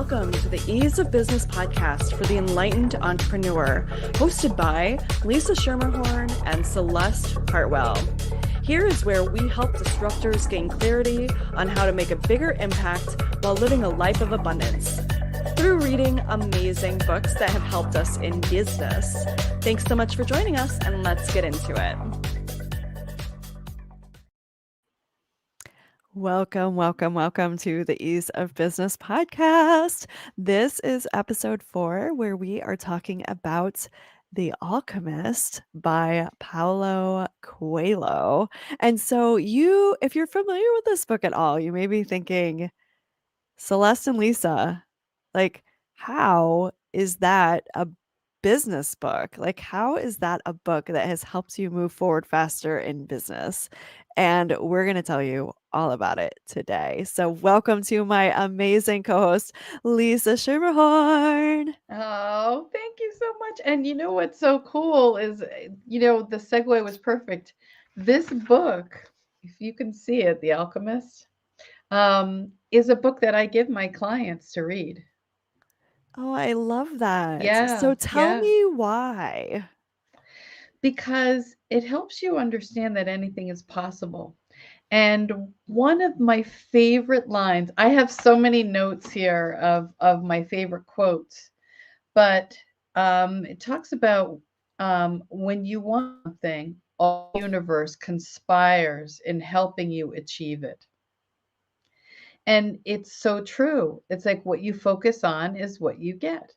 welcome to the Ease of Business podcast for the enlightened entrepreneur, hosted by Lisa Schermerhorn and Celeste Hartwell. Here is where we help disruptors gain clarity on how to make a bigger impact while living a life of abundance through reading amazing books that have helped us in business. Thanks so much for joining us, and let's get into it. Welcome to the Ease of Business podcast. This is episode 4, where we are talking about The Alchemist by Paulo Coelho. And so if you're familiar with this book at all, you may be thinking, Celeste and Lisa, like, how is that a business book? Like, how is that a book that has helped you move forward faster in business? And we're going to tell you all about it today. So welcome to my amazing co-host, Lisa Schermerhorn. Oh, thank you so much. And you know what's so cool is, the segue was perfect. This book, if you can see it, The Alchemist, is a book that I give my clients to read. Oh, I love that. Yeah, So tell yeah. me why. Because it helps you understand that anything is possible. And one of my favorite lines, I have so many notes here of my favorite quotes, but it talks about when you want something, all the universe conspires in helping you achieve it. And it's so true. It's like what you focus on is what you get.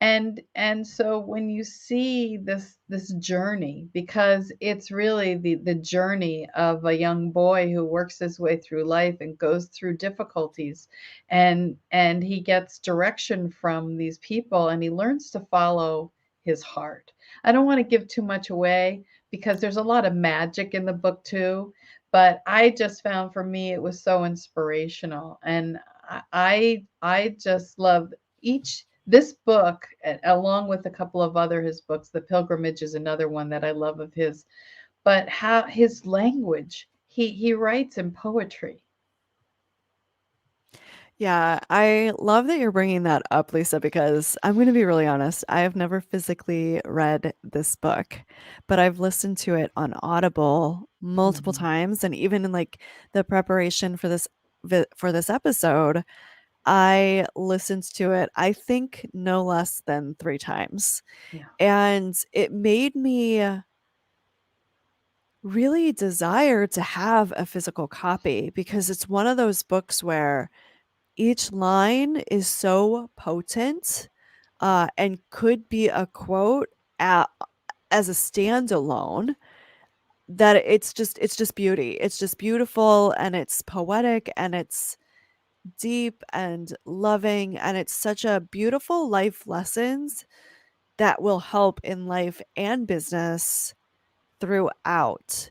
And so when you see this journey, because it's really the journey of a young boy who works his way through life and goes through difficulties, and he gets direction from these people, and he learns to follow his heart. I don't want to give too much away because there's a lot of magic in the book too, but I just found, for me, it was so inspirational. And I just love each this book, along with a couple of other his books. The Pilgrimage is another one that I love of his. But how his language, he writes in poetry. Yeah, I love that you're bringing that up, Lisa, because I'm going to be really honest. I have never physically read this book, but I've listened to it on Audible multiple Mhm. times, and even in like the preparation for this episode, I listened to it, I think, no less than 3 times. Yeah. And it made me really desire to have a physical copy because it's one of those books where each line is so potent, and could be a quote as a standalone, that it's just beauty. It's just beautiful, and it's poetic, and it's deep and loving, and it's such a beautiful life lessons that will help in life and business throughout.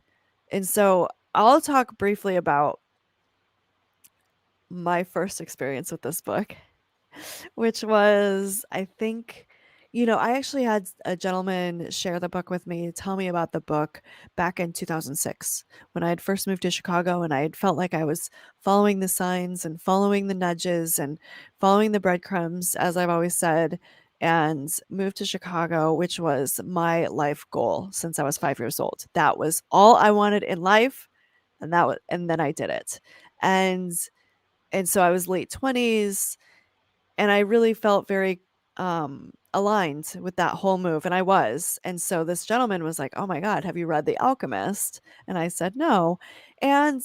And so I'll talk briefly about my first experience with this book, which was, I think, I actually had a gentleman share the book with me, tell me about the book back in 2006 when I had first moved to Chicago, and I had felt like I was following the signs and following the nudges and following the breadcrumbs, as I've always said, and moved to Chicago, which was my life goal since I was 5 years old. That was all I wanted in life, and then I did it. And so I was late 20s, and I really felt very aligned with that whole move, and I was. And so this gentleman was like, "Oh my god, have you read The Alchemist?" And I said, "No." And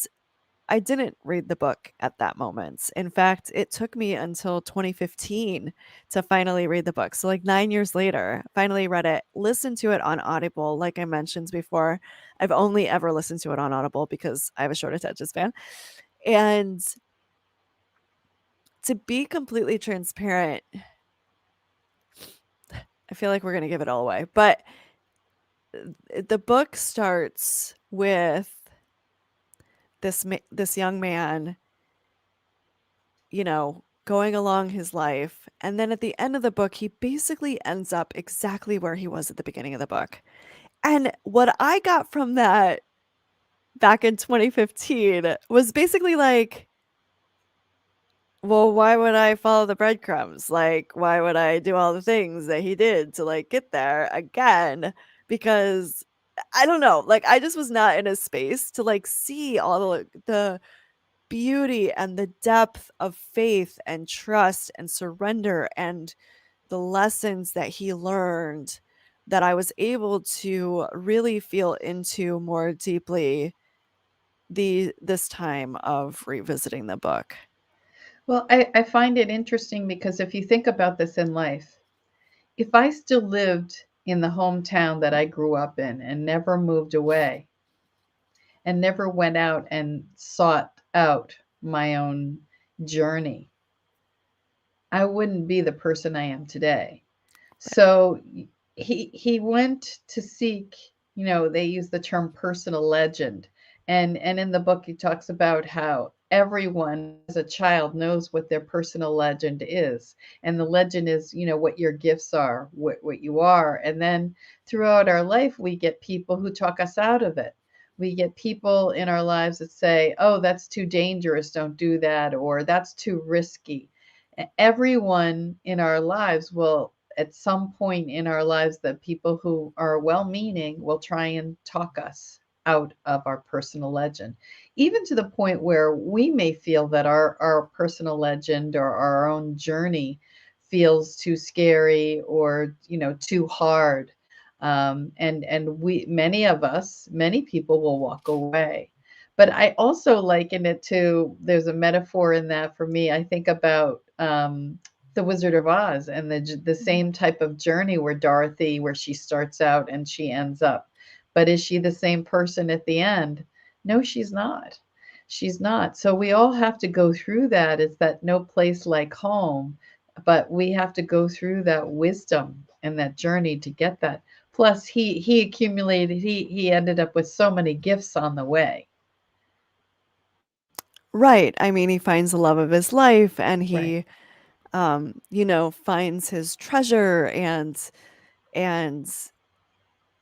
I didn't read the book at that moment. In fact, it took me until 2015 to finally read the book. So like 9 years later, finally read it, listened to it on Audible. Like I mentioned before, I've only ever listened to it on Audible because I have a short attention span. And to be completely transparent, I feel like we're going to give it all away, but the book starts with this young man, going along his life, and then at the end of the book, he basically ends up exactly where he was at the beginning of the book. And what I got from that back in 2015 was basically like, well, why would I follow the breadcrumbs? Like, why would I do all the things that he did to like get there again? Because I don't know, like I just was not in a space to like see all the beauty and the depth of faith and trust and surrender and the lessons that he learned that I was able to really feel into more deeply this time of revisiting the book. Well, I find it interesting because if you think about this in life, if I still lived in the hometown that I grew up in and never moved away and never went out and sought out my own journey, I wouldn't be the person I am today. So he went to seek, they use the term personal legend. And in the book he talks about how everyone as a child knows what their personal legend is. And the legend is, what your gifts are, what you are. And then throughout our life we get people who talk us out of it. We get people in our lives that say, "Oh, that's too dangerous, don't do that," or "That's too risky." Everyone in our lives will at some point in our lives, that people who are well meaning will try and talk us out of our personal legend, even to the point where we may feel that our personal legend or our own journey feels too scary or too hard. And we, many of us, many people will walk away. But I also liken it to, there's a metaphor in that for me. I think about the Wizard of Oz and the Mhm. same type of journey where Dorothy, where she starts out and she ends up. But is she the same person at the end? No, she's not. She's not. So we all have to go through that. It's that no place like home, but we have to go through that wisdom and that journey to get that. Plus, he accumulated. He ended up with so many gifts on the way. Right. I mean, he finds the love of his life and Right. he finds his treasure and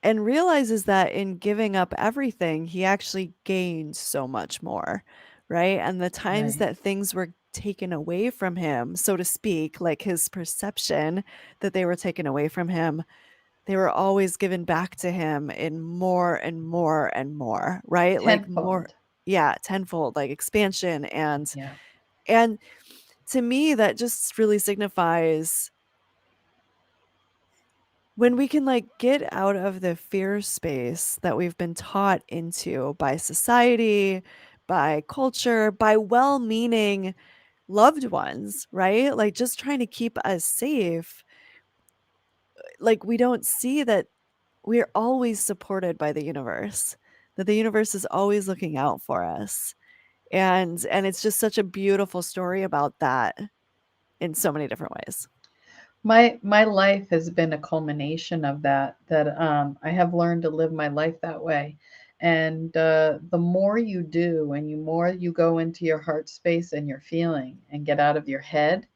and realizes that in giving up everything, he actually gained so much more, right? And the times Right. that things were taken away from him, so to speak, like his perception that they were taken away from him, they were always given back to him in more and more and more, right? Like more, Tenfold. yeah, tenfold, like expansion Yeah. and to me that just really signifies when we can like get out of the fear space that we've been taught into by society, by culture, by well-meaning loved ones, right? Like just trying to keep us safe. Like we don't see that we're always supported by the universe. That the universe is always looking out for us. And it's just such a beautiful story about that in so many different ways. My life has been a culmination of that I have learned to live my life that way. And the more you do and you more you go into your heart space and your feeling and get out of your head,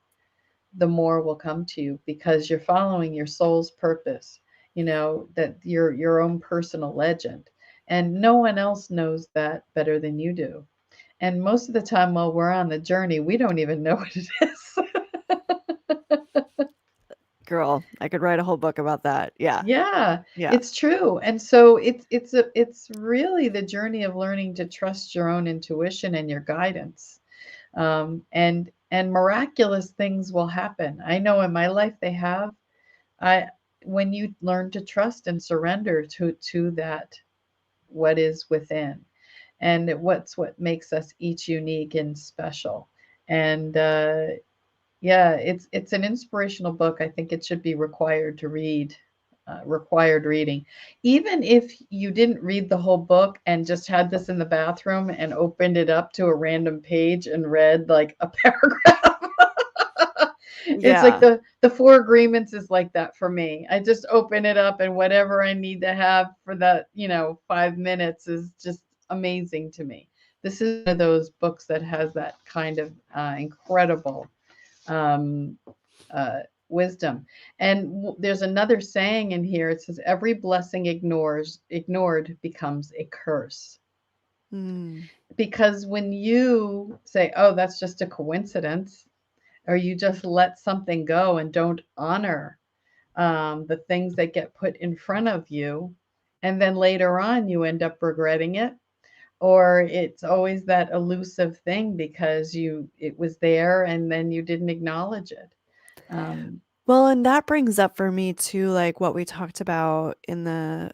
the more will come to you because you're following your soul's purpose, that your own personal legend. And no one else knows that better than you do. And most of the time while we're on the journey, we don't even know what it is. Girl, I could write a whole book about that. Yeah. Yeah, Yeah. it's true. And so it's really the journey of learning to trust your own intuition and your guidance. And miraculous things will happen. I know in my life they have. I When you learn to trust and surrender to that what is within, and what makes us each unique and special. And yeah, it's an inspirational book. I think it should be required to read, required reading. Even if you didn't read the whole book and just had this in the bathroom and opened it up to a random page and read like a paragraph. It's like Yeah. the Four Agreements is like that for me. I just open it up and whatever I need to have for that, 5 minutes is just amazing to me. This is one of those books that has that kind of incredible um, uh, wisdom. And there's another saying in here. It says, "Every blessing ignored becomes a curse." Mm. Because when you say, "Oh, that's just a coincidence," or you just let something go and don't honor the things that get put in front of you, and then later on you end up regretting it, or it's always that elusive thing because it was there and then you didn't acknowledge it. Um, Well, and that brings up for me too, like what we talked about in the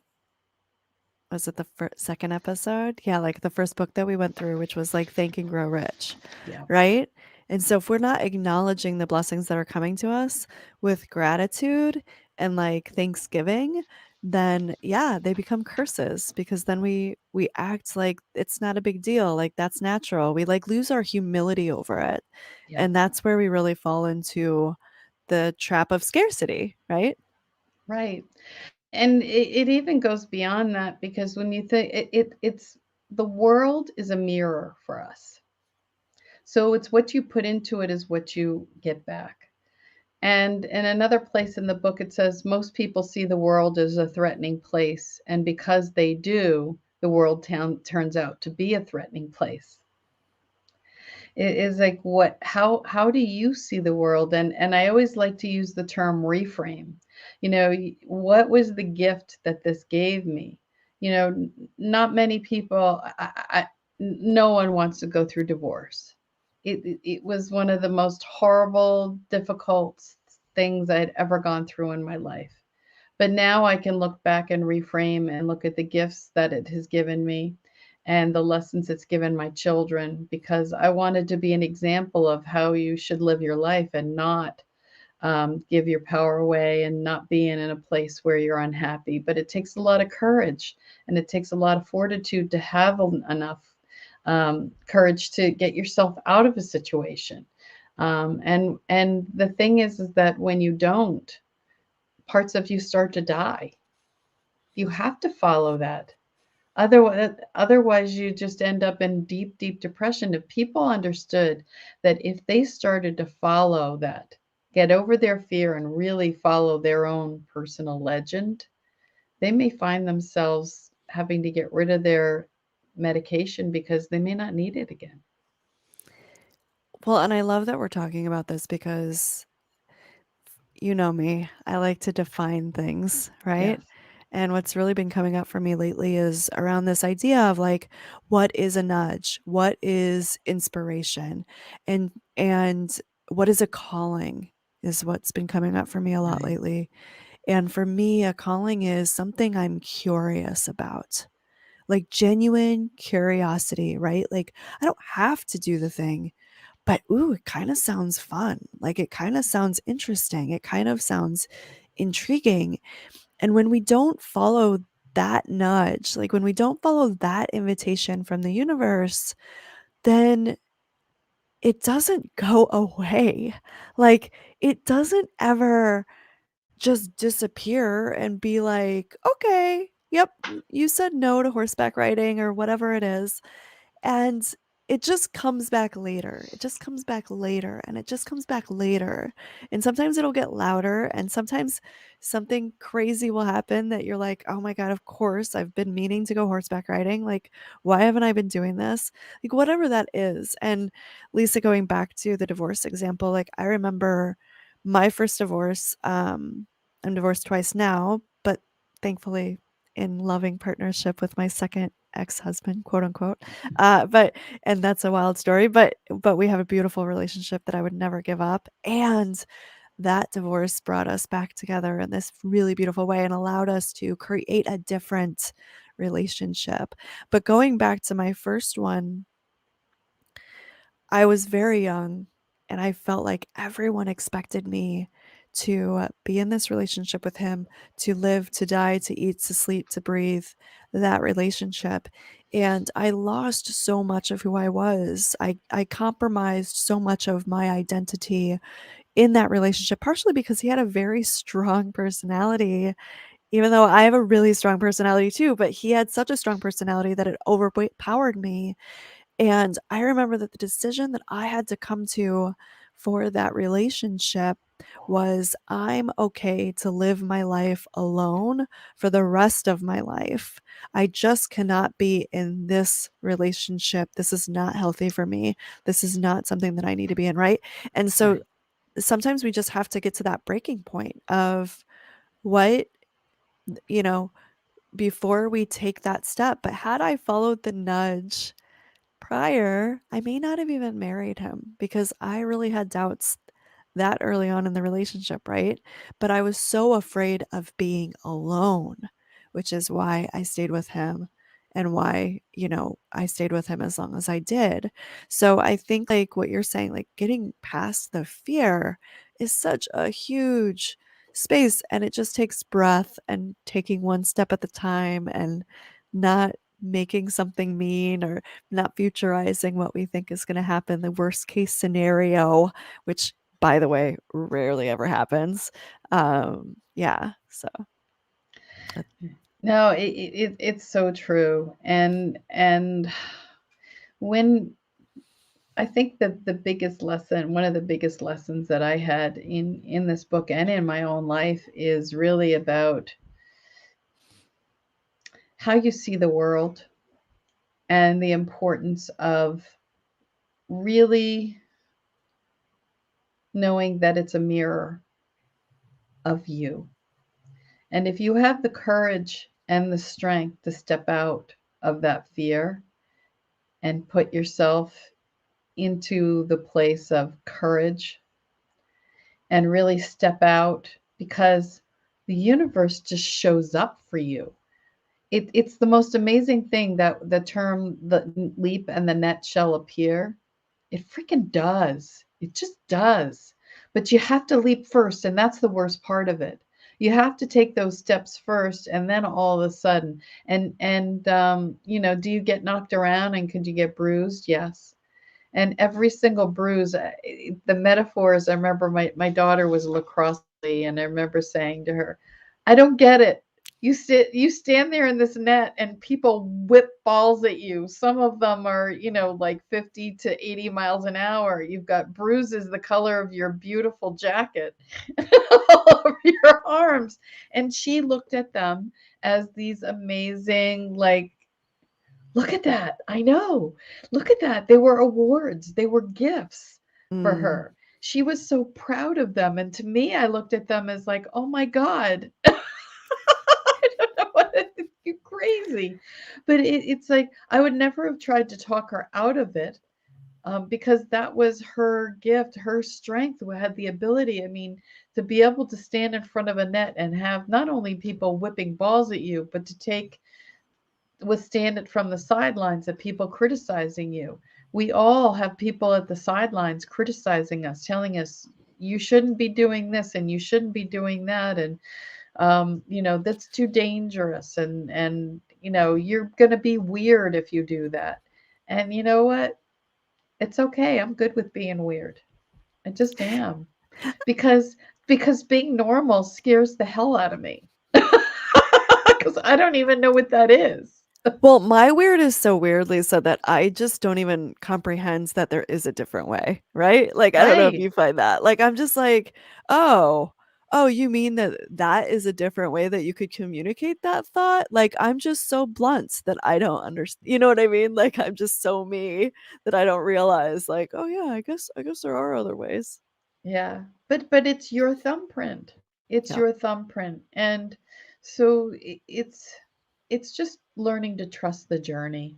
was it the second episode? Yeah, like the first book that we went through, which was like Think and Grow Rich, yeah, right? And so if we're not acknowledging the blessings that are coming to us with gratitude and like thanksgiving, then yeah, they become curses because then we act like it's not a big deal, like that's natural. We like lose our humility over it. yeah, And that's where we really fall into the trap of scarcity, right? right. And it even goes beyond that, because when you think it's the world is a mirror for us. So it's what you put into it is what you get back. And in another place in the book, it says most people see the world as a threatening place. And because they do, the world turns out to be a threatening place. It is like, how do you see the world? And I always like to use the term reframe. What was the gift that this gave me? Not many people, no one wants to go through divorce. It was one of the most horrible, difficult things I had ever gone through in my life. But now I can look back and reframe and look at the gifts that it has given me and the lessons it's given my children, because I wanted to be an example of how you should live your life and not give your power away and not being in a place where you're unhappy. But it takes a lot of courage, and it takes a lot of fortitude to have enough courage to get yourself out of a situation. And the thing is that when you don't, parts of you start to die. You have to follow that. Otherwise, you just end up in deep, deep depression. If people understood that if they started to follow that, get over their fear and really follow their own personal legend, they may find themselves having to get rid of their medication because they may not need it again. Well, and I love that we're talking about this because you know me, I like to define things, Yes, right? And what's really been coming up for me lately is around this idea of like what is a nudge? What is inspiration? And what is a calling is what's been coming up for me a lot right, lately. And for me, a calling is something I'm curious about. Like genuine curiosity, right? Like I don't have to do the thing, but ooh, it kind of sounds fun. Like it kind of sounds interesting. It kind of sounds intriguing. And when we don't follow that nudge, like when we don't follow that invitation from the universe, then it doesn't go away. Like it doesn't ever just disappear and be like, okay, yep, you said no to horseback riding or whatever it is. And it just comes back later. It just comes back later and it just comes back later. And sometimes it'll get louder and sometimes something crazy will happen that you're like, "Oh my god, of course I've been meaning to go horseback riding. Like, why haven't I been doing this?" Like whatever that is. And Lisa, going back to the divorce example, like I remember my first divorce. I'm divorced twice now, but thankfully in loving partnership with my second ex-husband, quote unquote. But and that's a wild story, but we have a beautiful relationship that I would never give up. And that divorce brought us back together in this really beautiful way and allowed us to create a different relationship. But going back to my first one, I was very young and I felt like everyone expected me to be in this relationship with him, to live, to die, to eat, to sleep, to breathe that relationship. And I lost so much of who I was. I compromised so much of my identity in that relationship, partially because he had a very strong personality, even though I have a really strong personality too. But he had such a strong personality that it overpowered me, and I remember that the decision that I had to come to for that relationship was I'm okay to live my life alone for the rest of my life. I just cannot be in this relationship. This is not healthy for me. This is not something that I need to be in, right? And so right. sometimes we just have to get to that breaking point of what, you know, before we take that step. But had I followed the nudge prior, I may not have even married him because I really had doubts that early on in the relationship, right? But I was so afraid of being alone, which is why I stayed with him and why, I stayed with him as long as I did. So I think like what you're saying, like getting past the fear is such a huge space, and it just takes breath and taking one step at the time and not making something mean or not futurizing what we think is going to happen, the worst case scenario, which by the way, rarely ever happens. Yeah, so that No, it's so true. And when I think that the biggest lesson, one of the biggest lessons that I had in this book and in my own life is really about how you see the world and the importance of really knowing that it's a mirror of you. And if you have the courage and the strength to step out of that fear and put yourself into the place of courage and really step out, because the universe just shows up for you. It's the most amazing thing that the term the leap and the net shall appear. It freaking does. It just does. But you have to leap first, and that's the worst part of it. You have to take those steps first, and then all of a sudden, do you get knocked around and could you get bruised? Yes. And every single bruise, the metaphors, I remember my daughter was a lacrosse lady, and I remember saying to her, I don't get it. You stand there in this net and people whip balls at you. Some of them are, like 50 to 80 miles an hour. You've got bruises the color of your beautiful jacket all over your arms. And she looked at them as these amazing, like, look at that. I know. Look at that. They were awards, they were gifts for mm, her. She was so proud of them. And to me, I looked at them as like, oh my God, I don't know what you're crazy. But it's like, I would never have tried to talk her out of it, because that was her gift, her strength, who had the ability. I mean, to be able to stand in front of a net and have not only people whipping balls at you, but to withstand it from the sidelines of people criticizing you. We all have people at the sidelines criticizing us, telling us you shouldn't be doing this and you shouldn't be doing that, and that's too dangerous, and you're going to be weird if you do that. And you know what? It's okay. I'm good with being weird. I just am, because being normal scares the hell out of me. Because I don't even know what that is. well, my weird is so weirdly so that I just don't even comprehend that there is a different way, right? Like, I don't know if Right. you find that. Like, I'm just like, "Oh, oh, you mean that that is a different way that you could communicate that thought?" Like, I'm just so blunt that I don't understand. You know what I mean? Like, I'm just so me that I don't realize like, "Oh, yeah, I guess there are other ways." Yeah, but it's your thumbprint. It's Yeah. your thumbprint. And so it's just learning to trust the journey.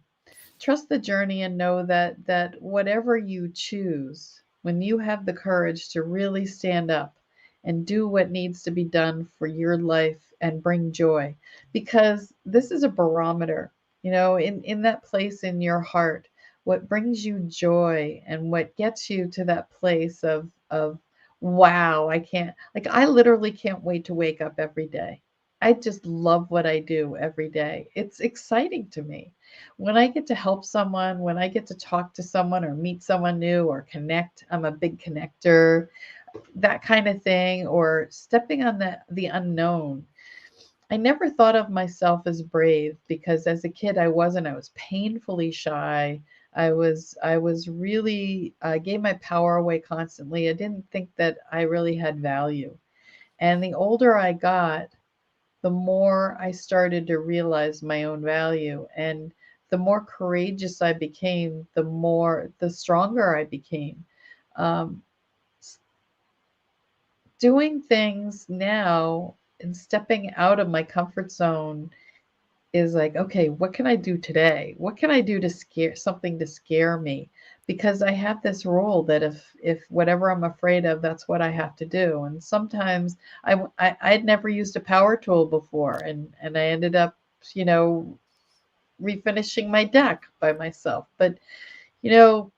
Trust the journey and know that whatever you choose, when you have the courage to really stand up and do what needs to be done for your life and bring joy, because this is a barometer, in that place in your heart, what brings you joy and what gets you to that place of wow, I literally can't wait to wake up every day. I just love what I do every day. It's exciting to me when I get to help someone, when I get to talk to someone or meet someone new or connect. I'm a big connector, that kind of thing, or stepping on the unknown. I never thought of myself as brave, because as a kid I wasn't. I was painfully shy. I was really, gave my power away constantly. I didn't think that I really had value. And the older I got, the more I started to realize my own value, and the more courageous I became, the stronger I became. Um, doing things now and stepping out of my comfort zone is like, okay, what can I do today? What can I do to scare something to scare me? Because I have this rule that if whatever I'm afraid of, that's what I have to do. And sometimes I'd never used a power tool before, and I ended up, you know, refinishing my deck by myself. But you know,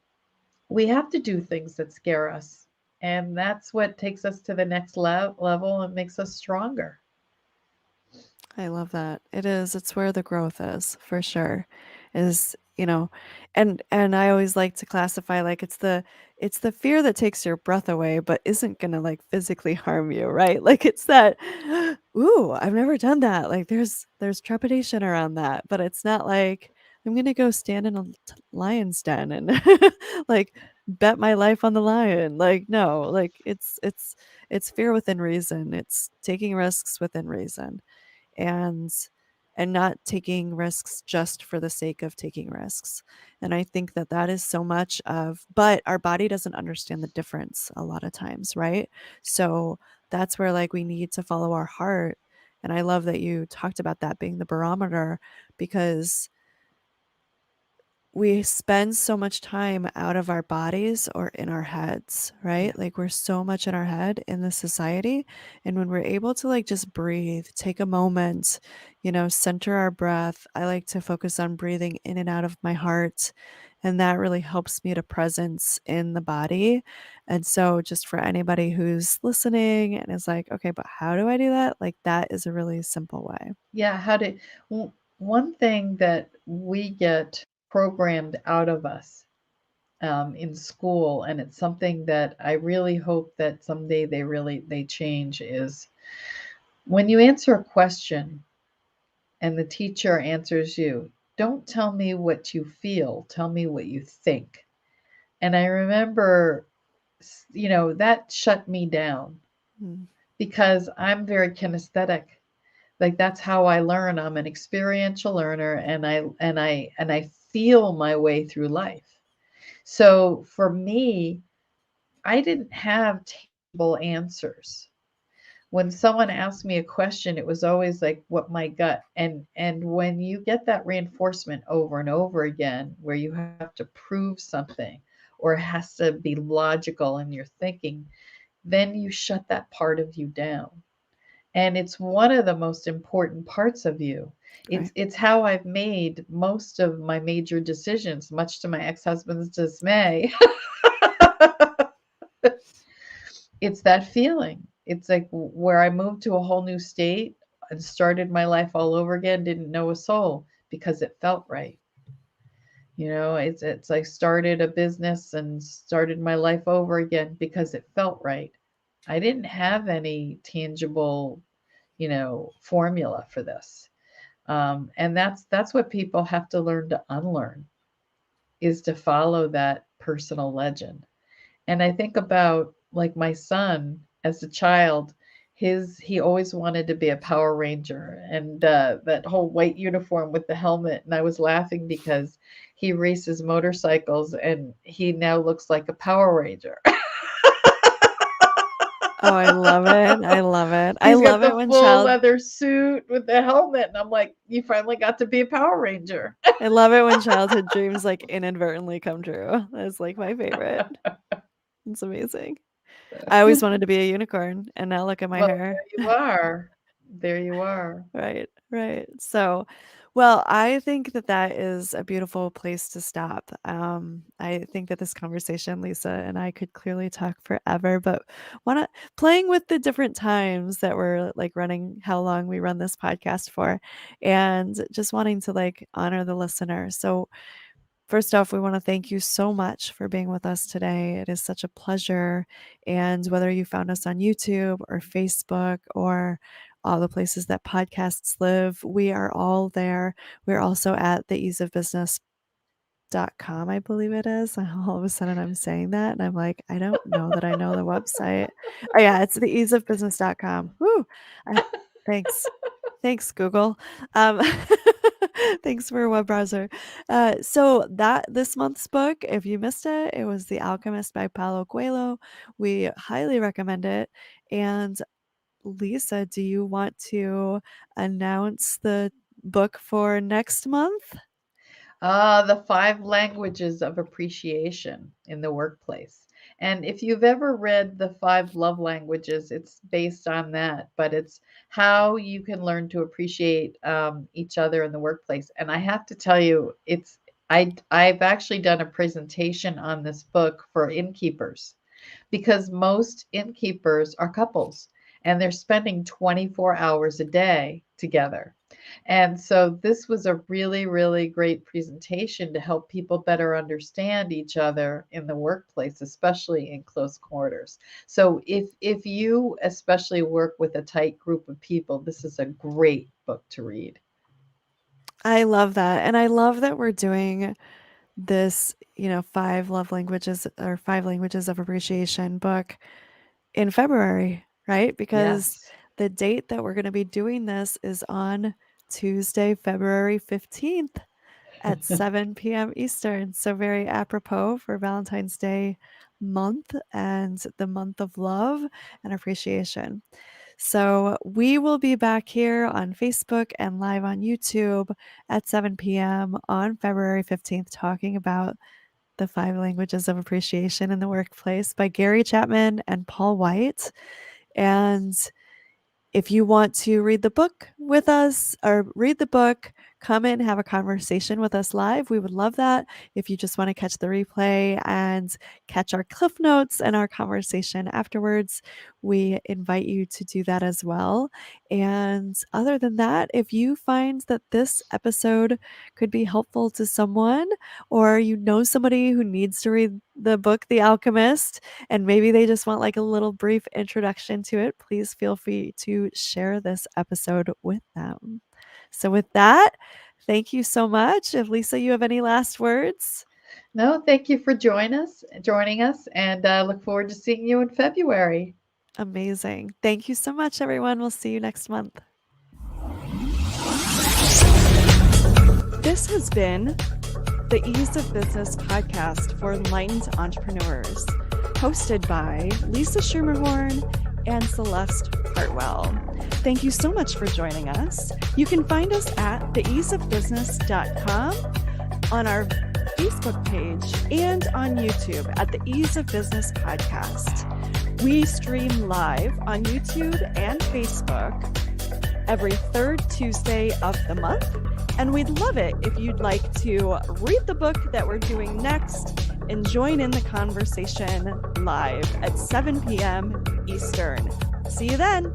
we have to do things that scare us, and that's what takes us to the next level and makes us stronger. I love that. It is. It's where the growth is, for sure. Is, and I always like to classify like it's the fear that takes your breath away but isn't going to like physically harm you, right? Like it's that ooh, I've never done that. Like there's trepidation around that, but it's not like I'm going to go stand in a lion's den and like bet my life on the lion. Like no, like it's fear within reason. It's taking risks within reason and not taking risks just for the sake of taking risks. And I think that that is so much of, but our body doesn't understand the difference a lot of times, right? So that's where like we need to follow our heart. And I love that you talked about that being the barometer, because we spend so much time out of our bodies or in our heads, Yeah. right? Like we're so much in our head in this society. And when we're able to like just breathe, take a moment, center our breath. I like to focus on breathing in and out of my heart. And that really helps me to presence in the body. And so, just for anybody who's listening and is like, okay, but how do I do that? Like, that is a really simple way. Yeah, one thing that we get programmed out of us in school, and it's something that I really hope that someday they change, is when you answer a question and the teacher answers you, don't tell me what you feel, tell me what you think. And I remember, that shut me down Mm, because I'm very kinesthetic. Like that's how I learn. I'm an experiential learner, and I feel my way through life. So for me, I didn't have tangible answers. When someone asked me a question, it was always like what my gut, and when you get that reinforcement over and over again where you have to prove something or it has to be logical in your thinking, then you shut that part of you down. And it's one of the most important parts of you. It's right. it's how I've made most of my major decisions, much to my ex-husband's dismay. It's that feeling. It's like where I moved to a whole new state and started my life all over again, didn't know a soul because it felt right. It's like started a business and started my life over again because it felt right. I didn't have any tangible, formula for this. And that's what people have to learn to unlearn, is to follow that personal legend. And I think about like my son as a child, he always wanted to be a Power Ranger, and that whole white uniform with the helmet. And I was laughing because he races motorcycles and he now looks like a Power Ranger. Oh, I love it. I love it. I He's got love the it when full child leather suit with the helmet, and I'm like, you finally got to be a Power Ranger. I love it when childhood dreams like inadvertently come true. That's like my favorite. It's amazing. I always wanted to be a unicorn and now look at my Well, hair. there you are. There you are. Right, right. So, well, I think that that is a beautiful place to stop. I think that this conversation, Lisa and I could clearly talk forever, but wanna playing with the different times that we're like running, how long we run this podcast for, and just wanting to like honor the listener. So, first off, we want to thank you so much for being with us today. It is such a pleasure. And whether you found us on YouTube or Facebook or all the places that podcasts live, we are all there. We're also at theeaseofbusiness.com, I believe it is. All of a sudden I'm saying that and I'm like, I don't know that I know the website. Oh yeah, it's theeaseofbusiness.com. Woo. I, thanks. Thanks, Google. Um, Thanks for a web browser. So that this month's book, if you missed it, it was The Alchemist by Paulo Coelho. We highly recommend it. And Lisa, do you want to announce the book for next month? The five languages of appreciation in the workplace. And if you've ever read the five love languages, it's based on that, but it's how you can learn to appreciate each other in the workplace. And I have to tell you, I've actually done a presentation on this book for innkeepers because most innkeepers are couples and they're spending 24 hours a day together. And so this was a really, really great presentation to help people better understand each other in the workplace, especially in close quarters. So if you especially work with a tight group of people, this is a great book to read. I love that. And I love that we're doing this, five love languages or five languages of appreciation book in February, right? Because Yes. the date that we're going to be doing this is on Tuesday, February 15th at 7 p.m. Eastern. So, very apropos for Valentine's Day month and the month of love and appreciation. So, we will be back here on Facebook and live on YouTube at 7 p.m. on February 15th talking about the Five Languages of Appreciation in the Workplace by Gary Chapman and Paul White. And if you want to read the book with us or read the book, come in, have a conversation with us live. We would love that. If you just want to catch the replay and catch our cliff notes and our conversation afterwards, we invite you to do that as well. And other than that, if you find that this episode could be helpful to someone, or you know somebody who needs to read the book, The Alchemist, and maybe they just want like a little brief introduction to it, please feel free to share this episode with them. So, with that, thank you so much. If Lisa, you have any last words? No, thank you for joining us, and look forward to seeing you in February. Amazing. Thank you so much, everyone. We'll see you next month. This has been the Ease of Business podcast for enlightened entrepreneurs, hosted by Lisa Schermerhorn and Celeste Hartwell. Thank you so much for joining us. You can find us at theeaseofbusiness.com, on our Facebook page, and on YouTube at the Ease of Business podcast. We stream live on YouTube and Facebook every third Tuesday of the month. And we'd love it if you'd like to read the book that we're doing next and join in the conversation live at 7 p.m. Eastern. See you then.